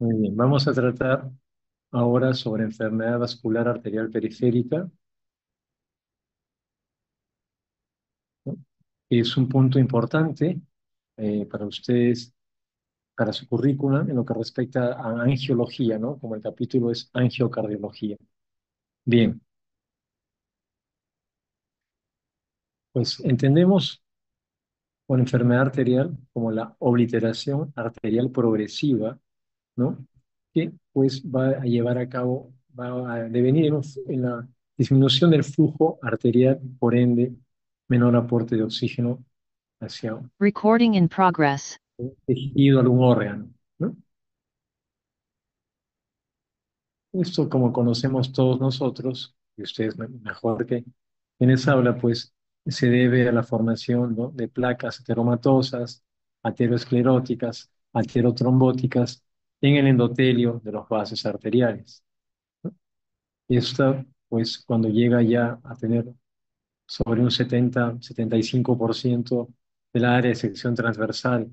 Muy bien, vamos a tratar ahora sobre enfermedad vascular arterial periférica, ¿no? Que es un punto importante para ustedes, para su currícula, en lo que respecta a angiología, ¿no? Como el capítulo es angiocardiología. Bien, pues entendemos por enfermedad arterial como la obliteración arterial progresiva, ¿no? Que pues va a llevar a cabo, va a devenir en la disminución del flujo arterial, por ende, menor aporte de oxígeno hacia Recording in progress. un tejido, algún órgano, ¿no? Esto, como conocemos todos nosotros, y ustedes mejor que quienes habla, pues se debe a la formación, ¿no?, de placas ateromatosas, ateroscleróticas, aterotrombóticas en el endotelio de los vasos arteriales, ¿no? Y esta, pues cuando llega ya a tener sobre un 70-75% de la área de sección transversal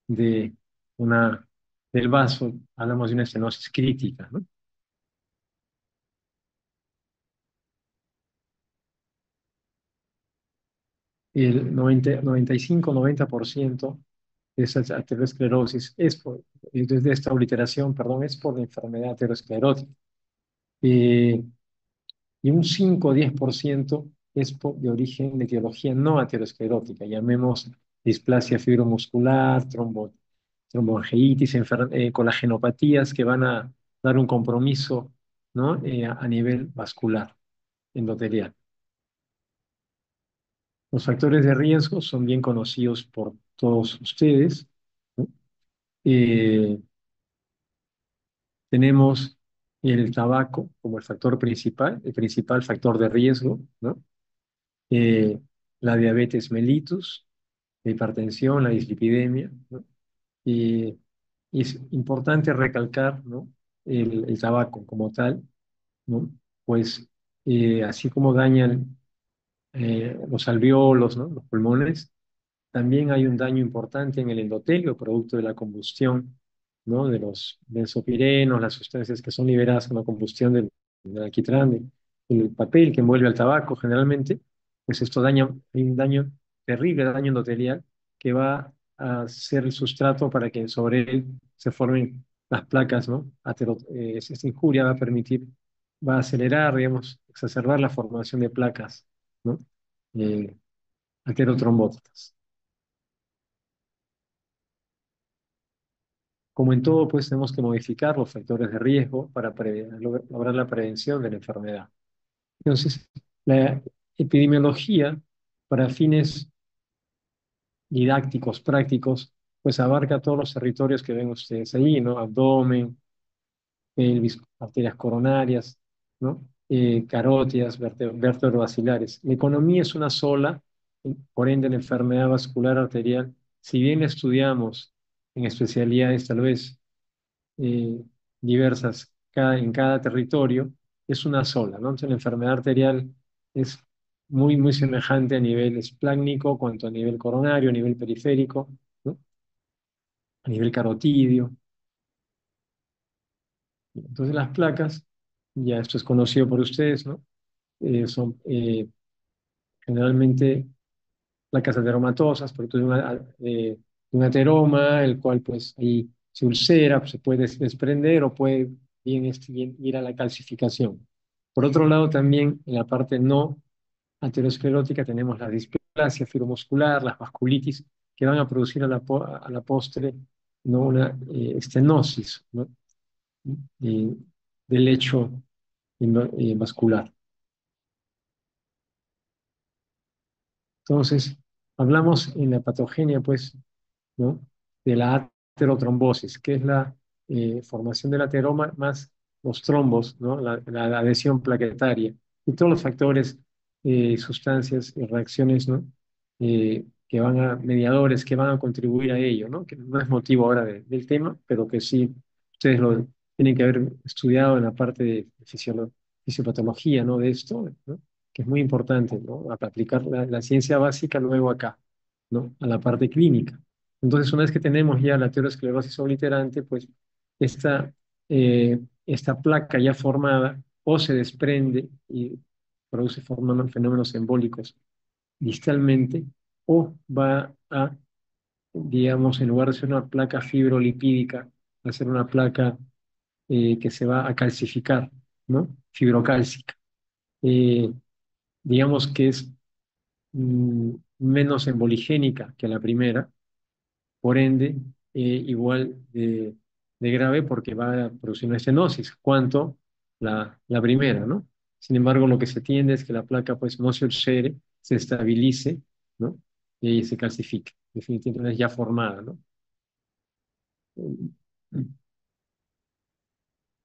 de una, del vaso, hablamos de una estenosis crítica, ¿no? El 95-90% de esa aterosclerosis de esta obliteración, perdón, es por la enfermedad aterosclerótica. Eh, y un 5 o 10% es de origen de etiología no aterosclerótica, llamemos displasia fibromuscular, tromboangeitis, colagenopatías que van a dar un compromiso, ¿no?, a nivel vascular endotelial. Los factores de riesgo son bien conocidos por todos ustedes, ¿no? Eh, Tenemos el tabaco como el principal factor de riesgo, ¿no? Eh, la diabetes mellitus, la hipertensión, la dislipidemia, ¿no? Y, y es importante recalcar, ¿no?, el tabaco como tal, ¿no? Pues así como dañan los alveolos, ¿no?, los pulmones, también hay un daño importante en el endotelio, producto de la combustión, ¿no?, de los benzopirenos, las sustancias que son liberadas con la combustión del alquitrán, del papel que envuelve al tabaco generalmente, pues esto daña, hay un daño terrible, daño endotelial, que va a ser el sustrato para que sobre él se formen las placas, ¿no? Esta injuria va a permitir, va a acelerar, digamos, exacerbar la formación de placas, ¿no?, eh, aterotrombóticas. Como en todo, pues tenemos que modificar los factores de riesgo para lograr la prevención de la enfermedad. Entonces, la epidemiología, para fines didácticos, prácticos, pues abarca todos los territorios que ven ustedes ahí, ¿no? Abdomen, pelvis, arterias coronarias, ¿no? Carótidas, vértebro-basilares. La economía es una sola, por ende la enfermedad vascular arterial, si bien la estudiamos en especialidades tal vez eh, diversas en cada territorio, es una sola, ¿no? Entonces la enfermedad arterial es muy, muy semejante a nivel esplácnico, cuanto a nivel coronario, a nivel periférico, ¿no?, a nivel carotidio. Entonces las placas, ya esto es conocido por ustedes, ¿no? Son generalmente placas ateromatosas, producto de un ateroma, el cual pues ahí se ulcera, pues, se puede desprender o puede bien ir a la calcificación. Por otro lado, también en la parte no aterosclerótica tenemos la displasia fibromuscular, las vasculitis, que van a producir a la postre, ¿no?, una estenosis, ¿no?, eh, del lecho vascular. Entonces, hablamos en la patogenia, pues, ¿no?, de la aterotrombosis, que es la formación del ateroma más los trombos, ¿no?, la adhesión plaquetaria y todos los factores, sustancias y reacciones, ¿no?, mediadores que van a contribuir a ello, ¿no?, que no es motivo ahora del tema, pero que sí ustedes lo tienen que haber estudiado en la parte de fisiopatología, ¿no?, de esto, ¿no?, que es muy importante, ¿no?, aplicar la ciencia básica luego acá, ¿no?, a la parte clínica. Entonces, una vez que tenemos ya la aterosclerosis obliterante, pues esta placa ya formada o se desprende y produce fenómenos embólicos distalmente, o va a, digamos, en lugar de ser una placa fibrolipídica, va a ser una placa que se va a calcificar, ¿no? Fibrocálcica. Eh, digamos que es menos emboligénica que la primera, por ende, igual de grave porque va a producir una estenosis, cuanto la primera, ¿no? Sin embargo, lo que se tiende es que la placa pues no se ulcere, se estabilice, ¿no? Y se calcifique, definitivamente ya formada, ¿no?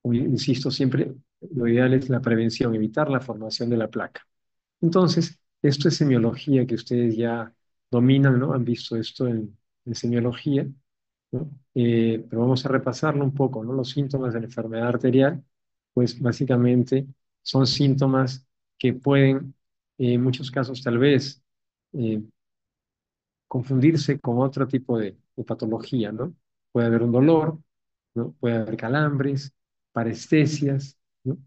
Como insisto, siempre lo ideal es la prevención, evitar la formación de la placa. Entonces, esto es semiología que ustedes ya dominan, ¿no? Han visto esto en semiología, ¿no? Pero vamos a repasarlo un poco, ¿no? Los síntomas de la enfermedad arterial, pues básicamente son síntomas que pueden, en muchos casos tal vez, eh, confundirse con otro tipo de patología, ¿no? Puede haber un dolor, ¿no? Puede haber calambres, parestesias, ¿no?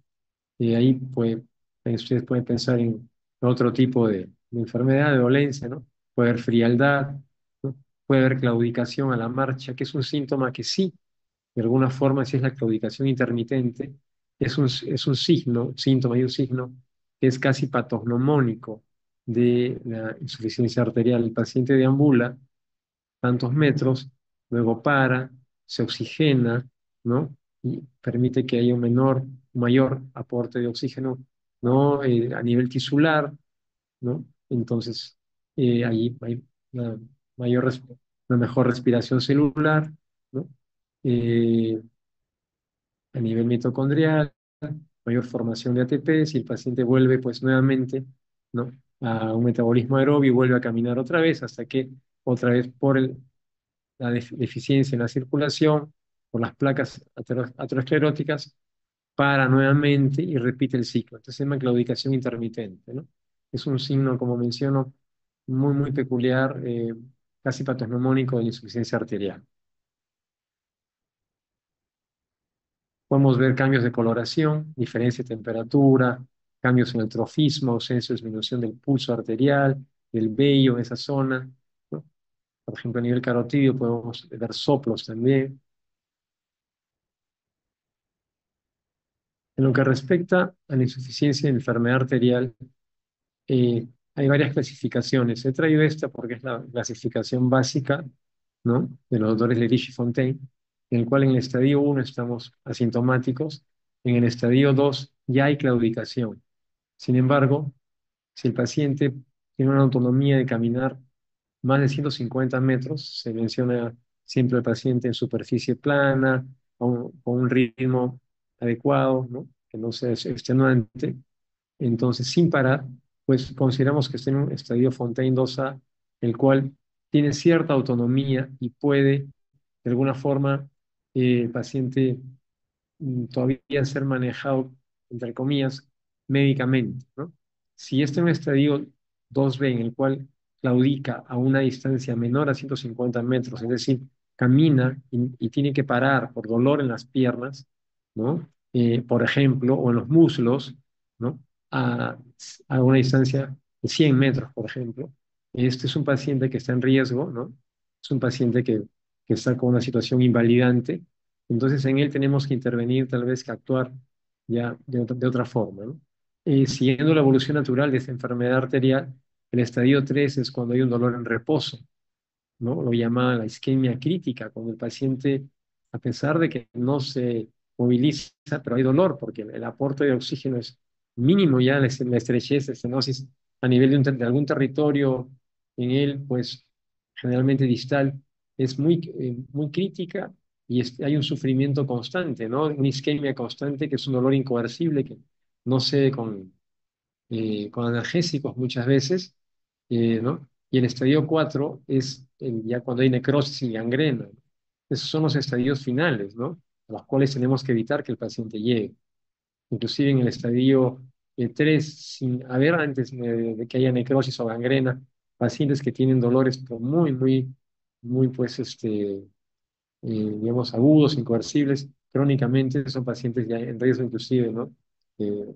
Y ahí pues, ustedes pueden pensar en otro tipo de enfermedad, de dolencia, ¿no? Puede haber frialdad, ¿no? Puede haber claudicación a la marcha, que es un síntoma que sí, de alguna forma, si es la claudicación intermitente, es un signo, síntoma y un signo que es casi patognomónico de la insuficiencia arterial. El paciente deambula tantos metros, luego para, se oxigena, ¿no? Y permite que haya mayor aporte de oxígeno, ¿no? A nivel tisular, ¿no? Entonces, ahí hay una, una mejor respiración celular, ¿no? Eh, a nivel mitocondrial, mayor formación de ATP, si el paciente vuelve pues nuevamente, ¿no? A un metabolismo aerobio y vuelve a caminar otra vez hasta que otra vez por la deficiencia en la circulación, por las placas ateroscleróticas, para nuevamente y repite el ciclo. Entonces se llama claudicación intermitente, ¿no? Es un signo, como menciono, muy peculiar, casi patognomónico de la insuficiencia arterial. Podemos ver cambios de coloración, diferencia de temperatura, cambios en el trofismo, ausencia o disminución del pulso arterial, del vello en esa zona, ¿no? Por ejemplo, a nivel carotidio podemos ver soplos también. En lo que respecta a la insuficiencia de enfermedad arterial, hay varias clasificaciones. He traído esta porque es la clasificación básica, ¿no? De los doctores Lerich y Fontaine, en el cual en el estadio 1 estamos asintomáticos, en el estadio 2 ya hay claudicación. Sin embargo, si el paciente tiene una autonomía de caminar más de 150 metros, se menciona siempre el paciente en superficie plana, con un ritmo adecuado, ¿no? Que no sea extenuante, entonces sin parar, pues consideramos que está en un estadio Fontaine 2A, el cual tiene cierta autonomía y puede, de alguna forma, el paciente todavía ser manejado, entre comillas, médicamente, ¿no? Si este es un estadio 2B en el cual claudica a una distancia menor a 150 metros, es decir, camina y tiene que parar por dolor en las piernas, ¿no? Por ejemplo, o en los muslos, ¿no? A, a una distancia de 100 metros, por ejemplo. Este es un paciente que está en riesgo, ¿no? Es un paciente que está con una situación invalidante, entonces en él tenemos que intervenir, tal vez que actuar ya de otra forma, ¿no? Siguiendo la evolución natural de esta enfermedad arterial, el estadio 3 es cuando hay un dolor en reposo, ¿no? Lo llama la isquemia crítica, cuando el paciente, a pesar de que no se moviliza, pero hay dolor, porque el aporte de oxígeno es mínimo ya, la estrechez, la estenosis a nivel de algún territorio en él, pues generalmente distal, es muy crítica y hay un sufrimiento constante, ¿no? Una isquemia constante que es un dolor incoercible que no se con analgésicos muchas veces, ¿no? Y el estadio 4 es ya cuando hay necrosis y gangrena, ¿no? Esos son los estadios finales, ¿no? A los cuales tenemos que evitar que el paciente llegue. Inclusive en el estadio 3, sin haber antes de que haya necrosis o gangrena, pacientes que tienen dolores pero muy, pues, digamos, agudos, incoercibles, crónicamente son pacientes ya en riesgo inclusive, ¿no? Eh,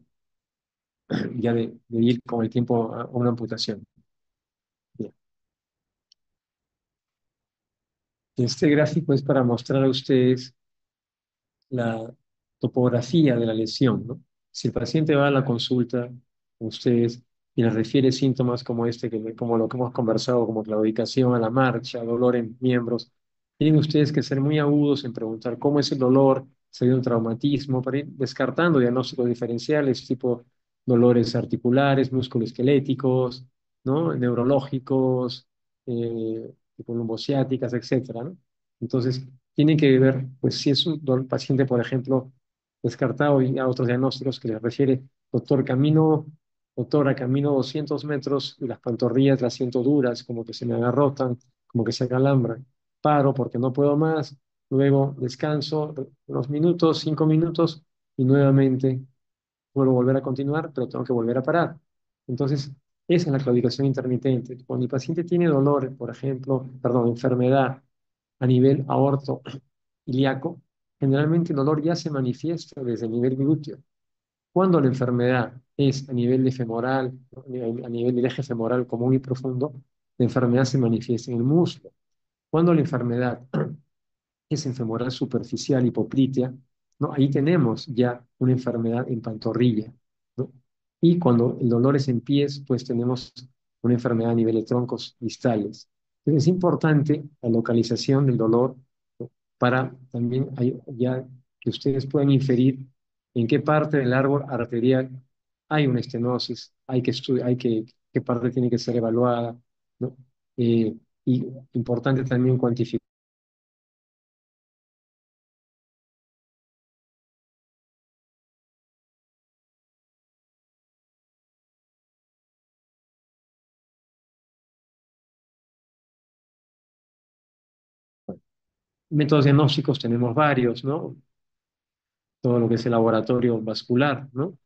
ya de ir con el tiempo a una amputación. Bien. Este gráfico es para mostrar a ustedes la topografía de la lesión, ¿no? Si el paciente va a la consulta con ustedes y les refiere síntomas como este, como lo que hemos conversado, como claudicación a la marcha, dolor en miembros, tienen ustedes que ser muy agudos en preguntar cómo es el dolor, si hay un traumatismo, para ir descartando diagnósticos diferenciales, tipo dolores articulares, musculoesqueléticos, ¿no? Neurológicos, tipo lumbociáticas, etcétera, ¿no? Entonces, tienen que ver, pues, si es un paciente, por ejemplo, descartado y a otros diagnósticos que les refiere, doctor, doctora, camino 200 metros y las pantorrillas las siento duras, como que se me agarrotan, como que se acalambran. Paro porque no puedo más, luego descanso unos minutos, 5 minutos, y nuevamente puedo volver a continuar, pero tengo que volver a parar. Entonces, esa es la claudicación intermitente. Cuando el paciente tiene dolor, por ejemplo, perdón, enfermedad a nivel aorto ilíaco, generalmente el dolor ya se manifiesta desde el nivel glúteo. Cuando la enfermedad es a nivel de femoral, ¿no? A nivel del eje femoral común y profundo, la enfermedad se manifiesta en el muslo. Cuando la enfermedad es en femoral superficial, hipoplitea, ¿no? Ahí tenemos ya una enfermedad en pantorrilla, ¿no? Y cuando el dolor es en pies, pues tenemos una enfermedad a nivel de troncos distales. Entonces es importante la localización del dolor, ¿no? Para también ya que ustedes puedan inferir en qué parte del árbol arterial hay una estenosis, hay que estudiar, qué parte tiene que ser evaluada, ¿no? Y importante también cuantificar métodos diagnósticos tenemos varios, ¿no? Todo lo que es el laboratorio vascular, ¿no?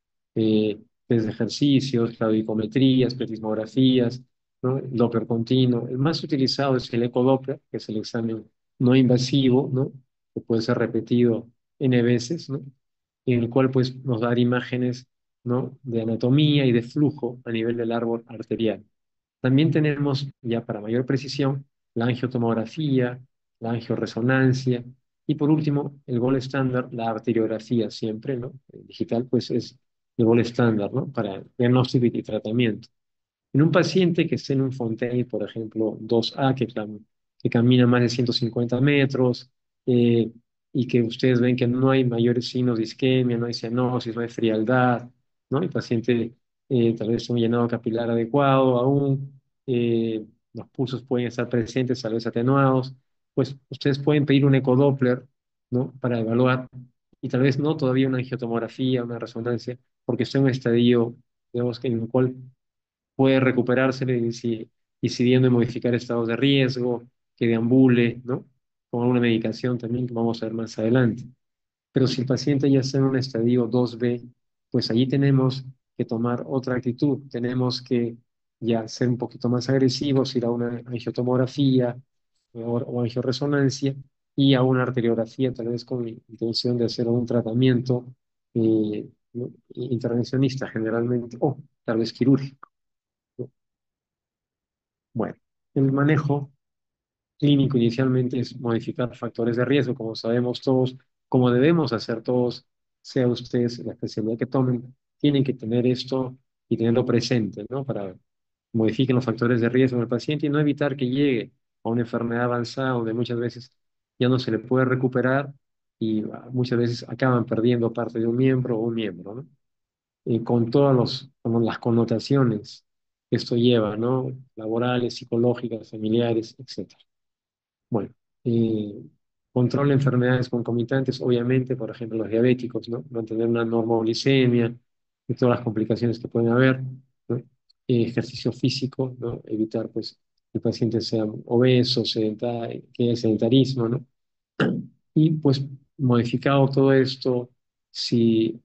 Desde ejercicios, claudicometrías, pletismografías, ¿no? El Doppler continuo. El más utilizado es el ecodoppler, que es el examen no invasivo, ¿no? Que puede ser repetido N veces, ¿no? En el cual pues nos da imágenes, ¿no? De anatomía y de flujo a nivel del árbol arterial. También tenemos, ya para mayor precisión, la angiotomografía, la angioresonancia y por último, el gol estándar, la arteriografía siempre, ¿no? El digital, pues es el gol estándar, ¿no? Para diagnóstico y tratamiento. En un paciente que esté en un Fontaine, por ejemplo, 2A, que camina más de 150 metros, eh, y que ustedes ven que no hay mayores signos de isquemia, no hay cianosis, no hay frialdad, ¿no? El paciente tal vez un llenado capilar adecuado aún, los pulsos pueden estar presentes, tal vez atenuados, pues ustedes pueden pedir un ecodoppler, ¿no? Para evaluar, y tal vez no todavía una angiotomografía, una resonancia, porque está en un estadio, digamos, en el cual puede recuperarse decidiendo modificar estados de riesgo, que deambule, ¿no? Con alguna medicación también que vamos a ver más adelante. Pero si el paciente ya está en un estadio 2B, pues allí tenemos que tomar otra actitud. Tenemos que ya ser un poquito más agresivos, ir a una angiotomografía o angioresonancia y a una arteriografía, tal vez con intención de hacer un tratamiento ¿no? intervencionista generalmente, o tal vez quirúrgico. Bueno, el manejo clínico inicialmente es modificar factores de riesgo, como sabemos todos, como debemos hacer todos, sea ustedes la especialidad que tomen, tienen que tener esto y tenerlo presente, ¿no? Para modificar los factores de riesgo en el paciente y no evitar que llegue a una enfermedad avanzada donde muchas veces ya no se le puede recuperar y muchas veces acaban perdiendo parte de un miembro o un miembro, ¿no? Con con las connotaciones que esto lleva, ¿no? Laborales, psicológicas, familiares, etcétera. Bueno, eh, control de enfermedades concomitantes, obviamente, por ejemplo, los diabéticos, ¿no? Mantener una normoglicemia y todas las complicaciones que pueden haber, ¿no? Ejercicio físico, ¿no? Evitar, pues, que el paciente sea obeso, que haya sedentarismo, ¿no? Y, pues, modificado todo esto, si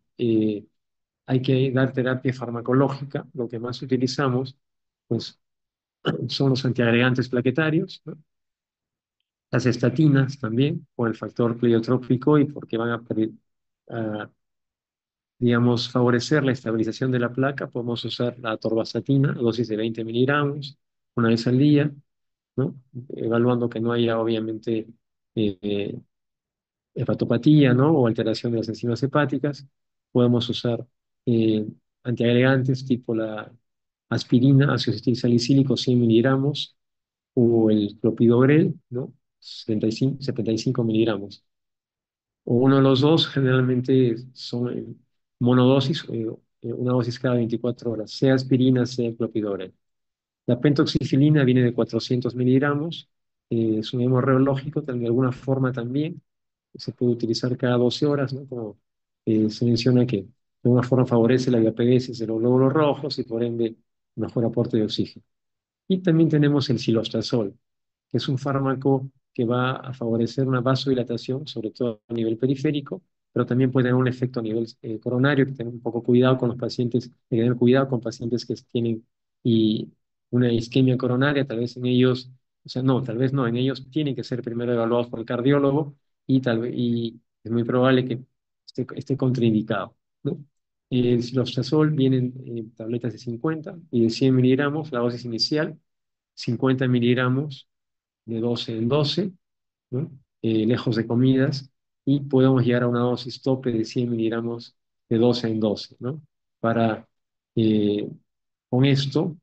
hay que dar terapia farmacológica, lo que más utilizamos, pues, son los antiagregantes plaquetarios, ¿no? Las estatinas también, con el factor pleiotrópico y porque van a, digamos, favorecer la estabilización de la placa, podemos usar la atorvastatina, dosis de 20 miligramos, una vez al día, ¿no? Evaluando que no haya, obviamente, eh, hepatopatía, ¿no? O alteración de las enzimas hepáticas. Podemos usar eh, antiagregantes tipo la aspirina, ácido acetil salicílico, 100 miligramos, o el clopidogrel, ¿no? 75 miligramos. O uno de los dos, generalmente son monodosis, una dosis cada 24 horas, sea aspirina, sea clopidogrel. La pentoxifilina viene de 400 miligramos, es un hemorreológico, de alguna forma también, se puede utilizar cada 12 horas, ¿no? Como se menciona que de alguna forma favorece la diapedesis de los glóbulos rojos y por ende mejor aporte de oxígeno. Y también tenemos el cilostazol, que es un fármaco que va a favorecer una vasodilatación, sobre todo a nivel periférico, pero también puede tener un efecto a nivel coronario, que tener un poco cuidado con los pacientes, hay que tener cuidado con pacientes que tienen y una isquemia coronaria, tal vez en ellos, o sea, no, tal vez no, en ellos tienen que ser primero evaluados por el cardiólogo y, y es muy probable que esté contraindicado, ¿no? El ciloxazol viene en tabletas de 50 y de 100 miligramos, la dosis inicial, 50 miligramos de 12 en 12, ¿no? Lejos de comidas, y podemos llegar a una dosis tope de 100 miligramos de 12 en 12, ¿no? Para, eh, con esto,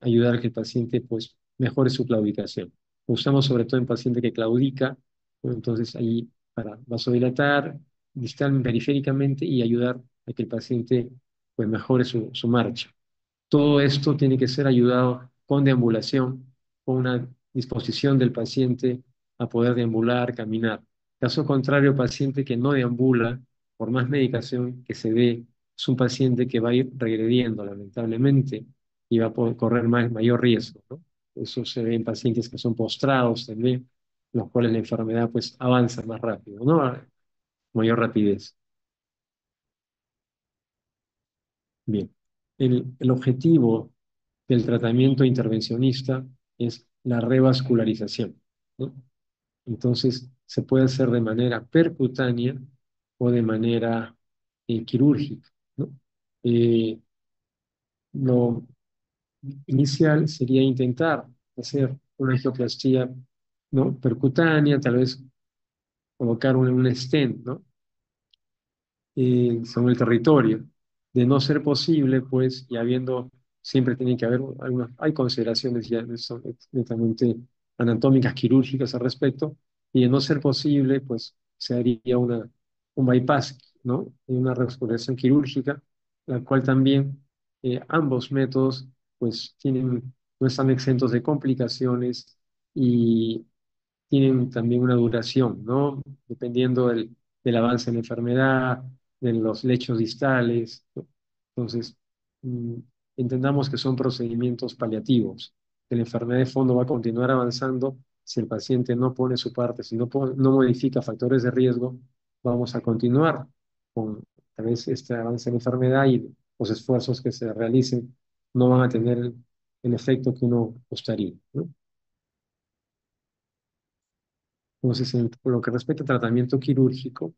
ayudar a que el paciente pues, mejore su claudicación. Lo usamos sobre todo en paciente que claudica, ¿no? Entonces ahí para vasodilatar distal periféricamente y ayudar a que el paciente pues, mejore su marcha. Todo esto tiene que ser ayudado con deambulación, con una disposición del paciente a poder deambular, caminar. Caso contrario, paciente que no deambula, por más medicación que se dé, es un paciente que va a ir regrediendo, lamentablemente, y va a correr mayor riesgo, ¿no? Eso se ve en pacientes que son postrados también, los cuales la enfermedad pues avanza más rápido, ¿no? A mayor rapidez. Bien, el objetivo del tratamiento intervencionista es la revascularización, ¿no? Entonces, se puede hacer de manera percutánea o de manera quirúrgica, ¿no? Eh, lo inicial sería intentar hacer una angioplastía, ¿no? Percutánea, tal vez colocar un stent, ¿no? Según el territorio. De no ser posible, pues, y habiendo, siempre tiene que haber algunas, hay consideraciones ya son netamente anatómicas, quirúrgicas al respecto, y de no ser posible, pues, se haría un bypass, ¿no? Una restauración quirúrgica, la cual también ambos métodos, pues, no están exentos de complicaciones y tienen también una duración, ¿no? Dependiendo del avance de la enfermedad, de los lechos distales, ¿no? Entonces, mm, entendamos que son procedimientos paliativos, que la enfermedad de fondo va a continuar avanzando si el paciente no pone su parte, si no modifica factores de riesgo, vamos a continuar con tal vez este avance de la enfermedad y los esfuerzos que se realicen no van a tener el efecto que uno gustaría, ¿no? Entonces, por lo que respecta al tratamiento quirúrgico,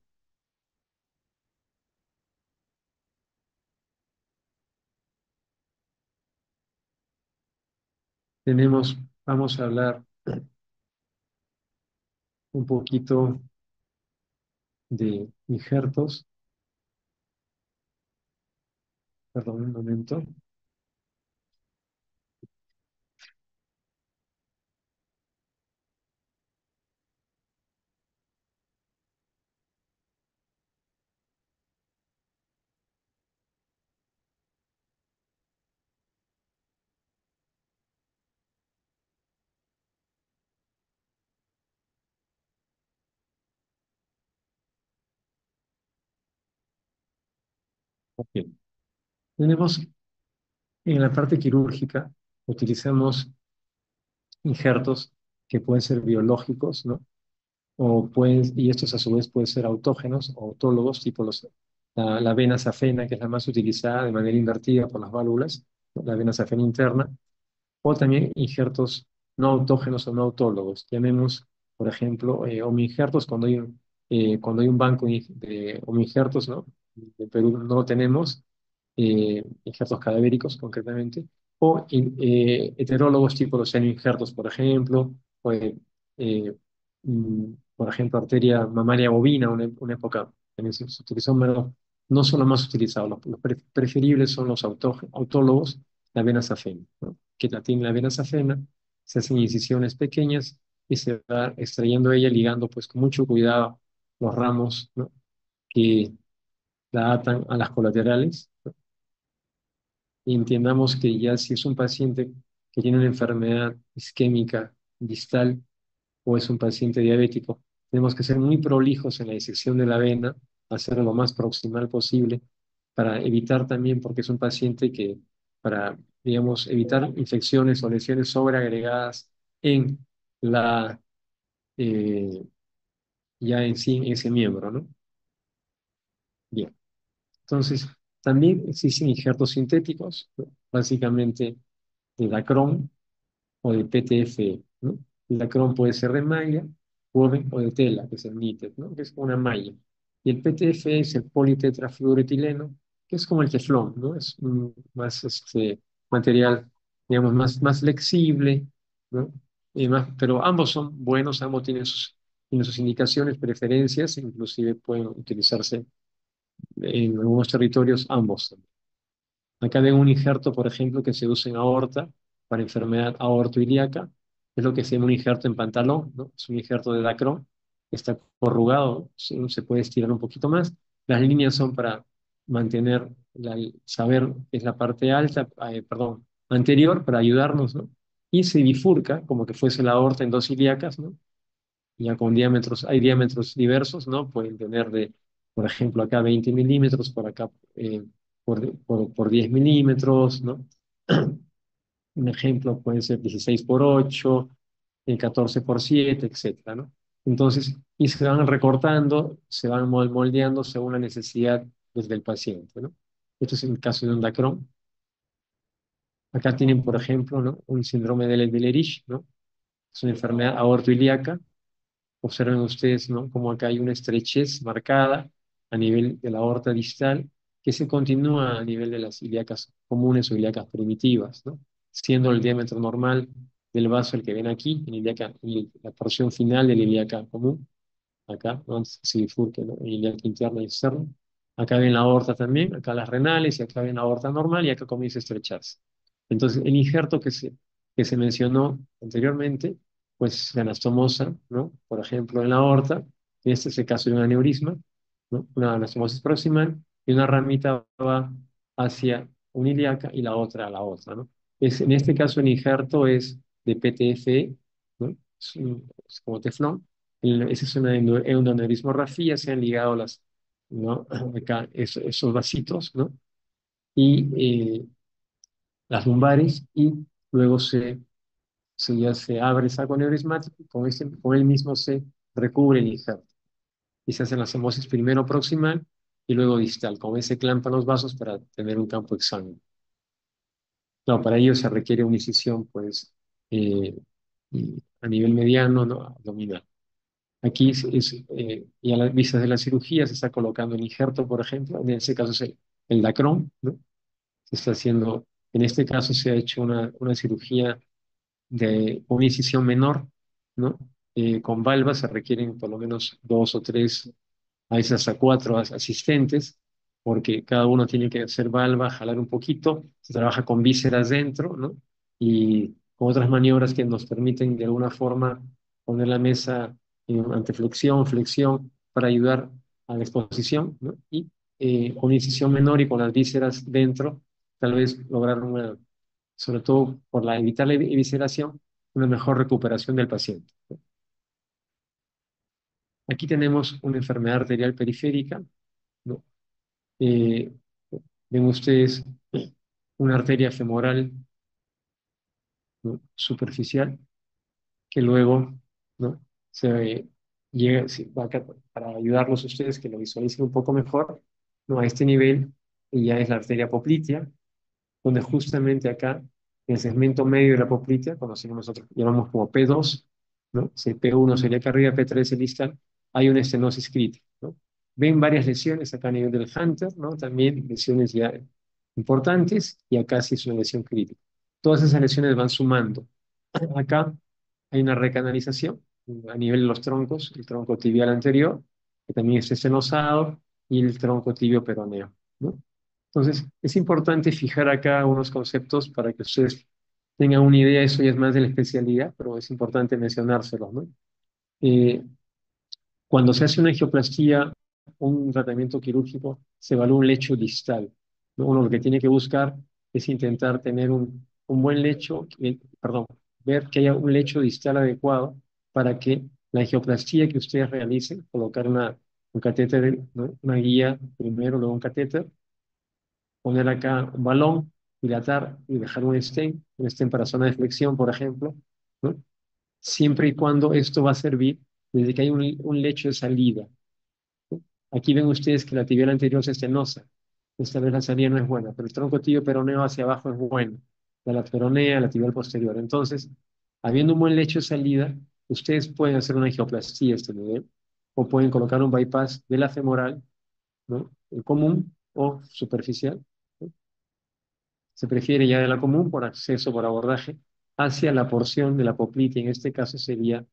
vamos a hablar un poquito de injertos. Perdón, un momento. Ok. Tenemos en la parte quirúrgica, utilizamos injertos que pueden ser biológicos, ¿no? Y estos a su vez pueden ser autógenos o autólogos, tipo la vena safena, que es la más utilizada de manera invertida por las válvulas, ¿no? La vena safena interna, o también injertos no autógenos o no autólogos. Llamemos por ejemplo, homoinjertos, cuando hay un banco de homoinjertos, ¿no? En Perú no lo tenemos, injertos cadavéricos concretamente, o heterólogos tipo los senoinjertos, por ejemplo, o, por ejemplo, arteria mamaria bovina, una época también se utilizó, pero no son los más utilizados. Los preferibles son los autólogos, la vena safena, ¿no? Que la tiene la vena safena, se hacen incisiones pequeñas y se va extrayendo ella, ligando pues con mucho cuidado los ramos, ¿no? Que la atan a las colaterales. Y entendamos que ya si es un paciente que tiene una enfermedad isquémica distal o es un paciente diabético, tenemos que ser muy prolijos en la disección de la vena, hacerlo lo más proximal posible para evitar también, porque es un paciente que, para, digamos, evitar infecciones o lesiones sobreagregadas en la, eh, ya en sí, en ese miembro, ¿no? Bien, entonces, también existen injertos sintéticos, ¿no? Básicamente de Dacron o de PTFE, ¿no? El Dacron puede ser de malla o de tela, que es el níter, ¿no? Que es como una malla. Y el PTFE es el politetrafluoretileno, que es como el teflón, ¿no? Es un más material, digamos, más flexible, ¿no? Y más, pero ambos son buenos, ambos tienen sus indicaciones, preferencias, inclusive pueden utilizarse en algunos territorios ambos. Acá ven un injerto, por ejemplo, que se usa en aorta para enfermedad aortoilíaca. Es lo que se llama un injerto en pantalón, ¿no? Es un injerto de Dacron, está corrugado, se puede estirar un poquito más. Las líneas son para mantener, saber que es la parte alta, perdón, anterior, para ayudarnos, ¿no? Y se bifurca como que fuese la aorta en dos ilíacas, ¿no? Ya con diámetros, hay diámetros diversos, ¿no? Pueden tener de, por ejemplo, acá 20 milímetros, por acá por 10 milímetros, ¿no? Un ejemplo puede ser 16 por 8, 14 por 7, etcétera, ¿no? Entonces, y se van recortando, se van moldeando según la necesidad del paciente, ¿no? Esto es en el caso de un Dacron. Acá tienen, por ejemplo, ¿no? Un síndrome de Lerich, ¿no? Es una enfermedad aortoilíaca. Observen ustedes, ¿no? Como acá hay una estrechez marcada a nivel de la aorta distal que se continúa a nivel de las ilíacas comunes o ilíacas primitivas, ¿no? Siendo el diámetro normal del vaso el que ven aquí, en la porción final de la ilíaca común, acá, ¿no? Antes que se bifurque, ¿no? En ilíaca interna y externa. Acá ven la aorta también, acá las renales, y acá ven la aorta normal, y acá comienza a estrecharse. Entonces, el injerto que se mencionó anteriormente, pues la anastomosa, ¿no? Por ejemplo, en la aorta, este es el caso de un aneurisma, ¿no? Una anastomosis proximal, y una ramita va hacia una ilíaca y la otra a la otra, ¿no? En este caso, el injerto es de PTFE, ¿no? Es como teflón. Esa es una endoaneurismografía, se han ligado ¿no? Acá esos vasitos, ¿no? Y las lumbares, y luego ya se abre el saco aneurismático, y con él mismo se recubre el injerto. Y se hacen las hemosis primero proximal y luego distal. Con ese clampan los vasos para tener un campo exánime. No, para ello se requiere una incisión, pues, a nivel mediano, ¿no? Abdominal. Aquí y a las vistas de la cirugía se está colocando el injerto, por ejemplo, en ese caso es el Dacron, ¿no? Se está haciendo, en este caso se ha hecho una cirugía de una incisión menor, ¿no? Con valvas se requieren por lo menos dos o tres, a veces hasta cuatro asistentes, porque cada uno tiene que hacer valva, jalar un poquito, se trabaja con vísceras dentro, ¿no? Y con otras maniobras que nos permiten de alguna forma poner la mesa en anteflexión, flexión, para ayudar a la exposición, ¿no? Y con incisión menor y con las vísceras dentro, tal vez lograr sobre todo evitar la evisceración, una mejor recuperación del paciente. Aquí tenemos una enfermedad arterial periférica, ¿no? Eh, ven ustedes una arteria femoral, ¿no? Superficial, que luego, ¿no? se llega, para ayudarlos a ustedes que lo visualicen un poco mejor, ¿no? A este nivel, y ya es la arteria poplitea, donde justamente acá, en el segmento medio de la poplitea, conocemos nosotros, llamamos como P2, ¿no? CP1 celiac arriba, P3 distal, hay una estenosis crítica, ¿no? Ven varias lesiones acá a nivel del Hunter, ¿no? También lesiones ya importantes y acá sí es una lesión crítica. Todas esas lesiones van sumando. Acá hay una recanalización a nivel de los troncos, el tronco tibial anterior, que también está estenosado, y el tronco tibio peroneo, ¿no? Entonces, es importante fijar acá unos conceptos para que ustedes tengan una idea, eso ya es más de la especialidad, pero es importante mencionárselos, ¿no? Eh, Cuando se hace una angioplastía, un tratamiento quirúrgico, se evalúa un lecho distal, ¿no? Uno lo que tiene que buscar es intentar tener un buen lecho, perdón, ver que haya un lecho distal adecuado para que la angioplastía que ustedes realicen, colocar un catéter, ¿no? Una guía primero, luego un catéter, poner acá un balón, dilatar y dejar un stent para zona de flexión, por ejemplo, ¿no? Siempre y cuando esto va a servir desde que hay un lecho de salida. Aquí ven ustedes que la tibial anterior se estenosa. Esta vez la salida no es buena, pero el tronco tibio peroneo hacia abajo es bueno. De la peronea a la tibial posterior. Entonces, habiendo un buen lecho de salida, ustedes pueden hacer una angioplastía a este nivel o pueden colocar un bypass de la femoral, ¿no? El común o superficial, ¿no? Se prefiere ya de la común por acceso, por abordaje, hacia la porción de la poplitea. En este caso sería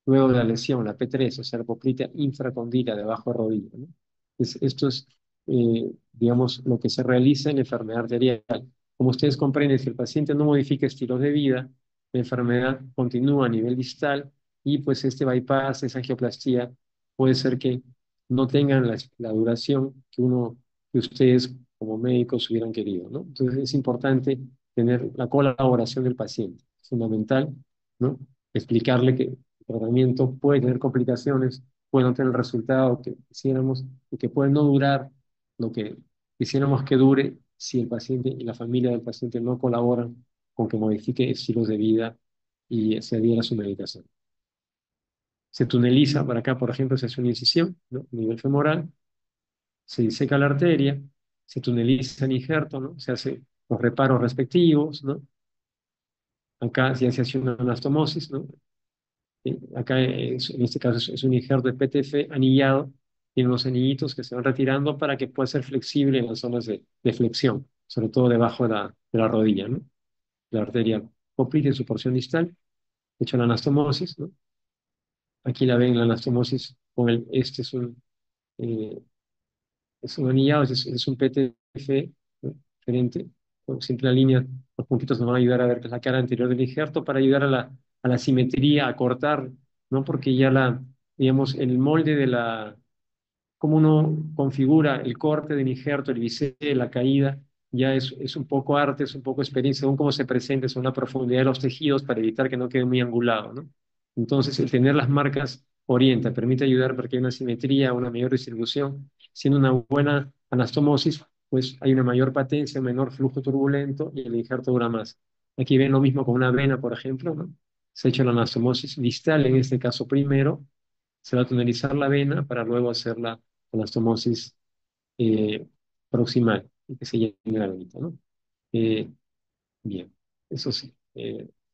luego de la lesión, la P3, o sea, la poplita infracondila debajo de rodilla, ¿no? Esto es, digamos, lo que se realiza en la enfermedad arterial. Como ustedes comprenden, si el paciente no modifica estilos de vida, la enfermedad continúa a nivel distal y pues este bypass, esa angioplastía, puede ser que no tengan la duración que ustedes como médicos hubieran querido, ¿no? Entonces es importante tener la colaboración del paciente, es fundamental, ¿no? Explicarle que tratamiento puede tener complicaciones, puede no tener el resultado que quisiéramos y que puede no durar lo que quisiéramos que dure si el paciente y la familia del paciente no colaboran con que modifique estilos de vida y se adhiera a su medicación. Se tuneliza, para acá, por ejemplo, se hace una incisión, ¿no? A nivel femoral, se diseca la arteria, se tuneliza el injerto, ¿no? Se hace los reparos respectivos, ¿no? Acá ya se hace una anastomosis, ¿no? Acá en este caso es un injerto de PTF anillado, tiene unos anillitos que se van retirando para que pueda ser flexible en las zonas de flexión, sobre todo debajo de la rodilla, ¿no? La arteria popltea en su porción distal, hecho la anastomosis, ¿no? Aquí la ven la anastomosis con este eh, es un anillado, es un PTF, ¿no? Diferente, con simple línea, los puntitos nos van a ayudar a ver que es la cara anterior del injerto para ayudar a la simetría, a cortar, ¿no? Porque ya digamos, el molde cómo uno configura el corte del injerto, el bisel, la caída, ya es un poco arte, es un poco experiencia, según cómo se presente, según la profundidad de los tejidos para evitar que no quede muy angulado, ¿no? Entonces, el tener las marcas orienta, permite ayudar para que haya una simetría, una mayor distribución. Siendo una buena anastomosis, pues hay una mayor patencia, un menor flujo turbulento y el injerto dura más. Aquí ven lo mismo con una vena, por ejemplo, ¿no? Se ha hecho la anastomosis distal, en este caso primero, se va a tunelizar la vena para luego hacer la anastomosis eh, proximal y que se llene la venita, ¿no? Eh, bien, eso sí.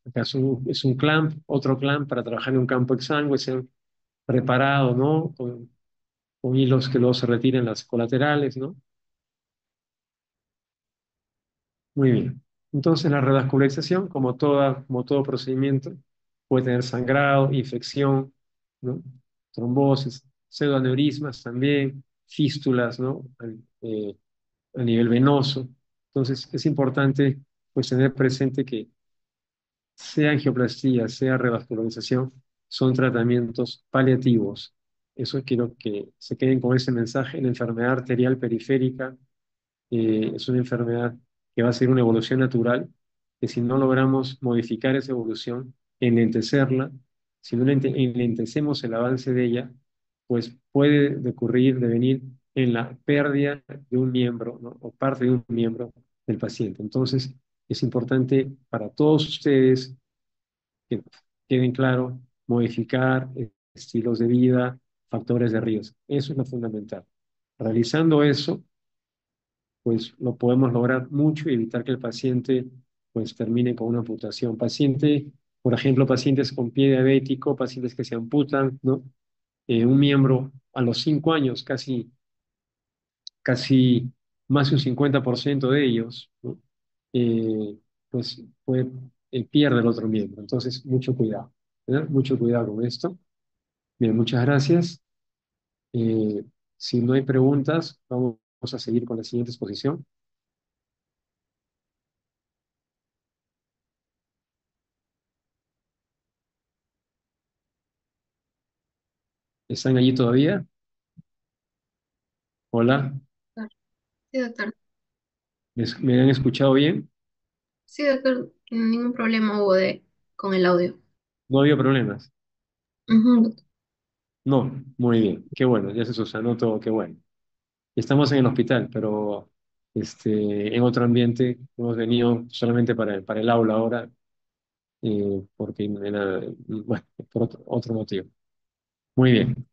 Acá es un clamp, otro clamp para trabajar en un campo exangüe, ser preparado, ¿no? Con hilos que luego se retiren las colaterales, ¿no? Muy bien. Entonces, la revascularización, como todo procedimiento, puede tener sangrado, infección, ¿no? Trombosis, pseudoaneurismas también, fístulas, ¿no? A nivel venoso. Entonces, es importante pues, tener presente que sea angioplastía, sea revascularización, son tratamientos paliativos. Eso quiero que se queden con ese mensaje. La enfermedad arterial periférica es una enfermedad que va a ser una evolución natural, que si no logramos modificar esa evolución, enlentecerla, si no enlentecemos el avance de ella, pues puede devenir en la pérdida de un miembro, ¿no? O parte de un miembro del paciente. Entonces, es importante para todos ustedes que queden claro, modificar estilos de vida, factores de riesgo. Eso es lo fundamental. Realizando eso, pues lo podemos lograr mucho y evitar que el paciente pues termine con una amputación. Paciente Por ejemplo, pacientes con pie diabético, pacientes que se amputan, ¿no? Un miembro a los 5 años, casi más de un 50% de ellos, ¿no? Pues pierde el otro miembro. Entonces, mucho cuidado, ¿verdad? Mucho cuidado con esto. Bien, muchas gracias. Eh, si no hay preguntas, vamos a seguir con la siguiente exposición. ¿Están allí todavía? Hola, Doctor. Sí, doctor. ¿me han escuchado bien? Sí, doctor. Ningún problema hubo con el audio. ¿No había problemas? Ujú, doctor. No, muy bien, qué bueno, ya se subsanó todo, qué bueno. Estamos en el hospital, pero en otro ambiente. Hemos venido solamente para el aula ahora, porque bueno, por otro motivo. Muy bien.